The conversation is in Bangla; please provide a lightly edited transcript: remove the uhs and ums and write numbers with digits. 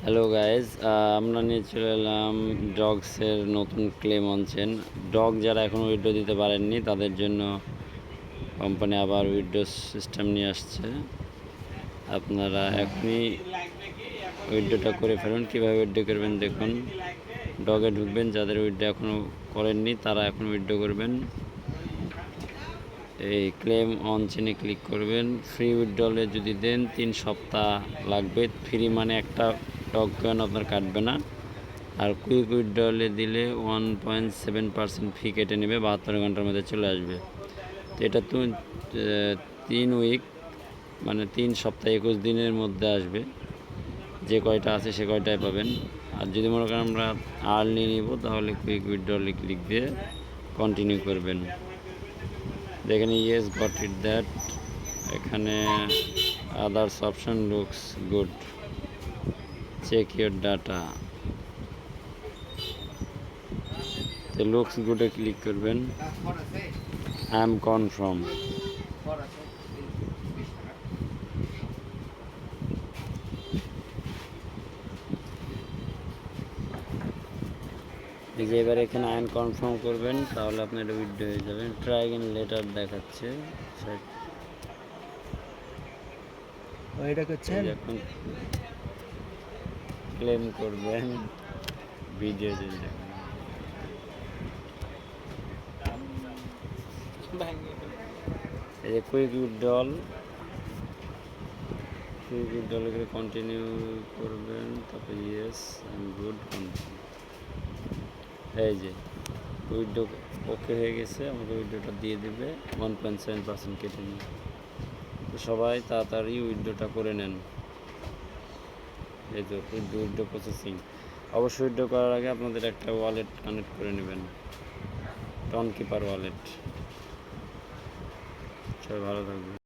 হ্যালো গাইজ, আমরা নিয়ে চলে এলাম ডগসের নতুন ক্লেম আনছেন। ডগ যারা এখন উইথড্র দিতে পারেননি তাদের জন্য কোম্পানি আবার উইথড্র সিস্টেম নিয়ে আসছে। আপনারা এখনই উইথড্রটা করে ফেলুন। কীভাবে উইথড্র করবেন দেখুন। ডগে ঢুকবেন, যাদের উইথড্র এখনও করেননি তারা এখন উইথড্র করবেন। এই ক্লেম অন চেনে ক্লিক করবেন। ফ্রি উইথড্রলে যদি দেন 3 সপ্তাহ লাগবে। ফ্রি মানে একটা ডগ কয়েন আপনার কাটবে না। আর কুইক উইথড্রলে দিলে 1.7% ফি কেটে নেবে, 72 ঘন্টার মধ্যে চলে আসবে। তো এটা তো 3 উইক মানে 3 সপ্তাহ 21 দিনের মধ্যে আসবে। যে কয়টা আছে সে কয়টাই পাবেন। আর যদি মনে করেন আমরা আর্লি নিব তাহলে কুইক উইথড্রলে ক্লিক দিয়ে কন্টিনিউ করবেন। দেখেন ইয়েস গট ইট দ্যাট। এখানে others option looks good, check your data. তো লুকস গুডে ক্লিক করবেন। I am confirm. এই যে এবার এখানে আই এম কনফার্ম করবেন, তাহলে আপনি এটা উইথড্র হয়ে যাবেন। ট্রাই অ্যাগেন লেটার দেখাচ্ছে। এখন ক্লেম করবেন ভিডিও দেখবেন। এই যে কুইক উইথড্রল করে কন্টিনিউ করবেন, তারপরে ইয়েস আই গুড কন্টিনিউ। এই যে উইথড্র ওকে হয়ে গেছে, আমাকে উইথড্রটা দিয়ে দেবে 1.7% কেটে নিয়ে। তো সবাই তাড়াতাড়ি উইথড্রটা করে নেন। এই তো উইথড্র প্রসেসিং। অবশ্যই উইথড্র করার আগে আপনাদের একটা ওয়ালেট কানেক্ট করে নেবেন, টন কিপার ওয়ালেট। সবাই ভালো থাকবে।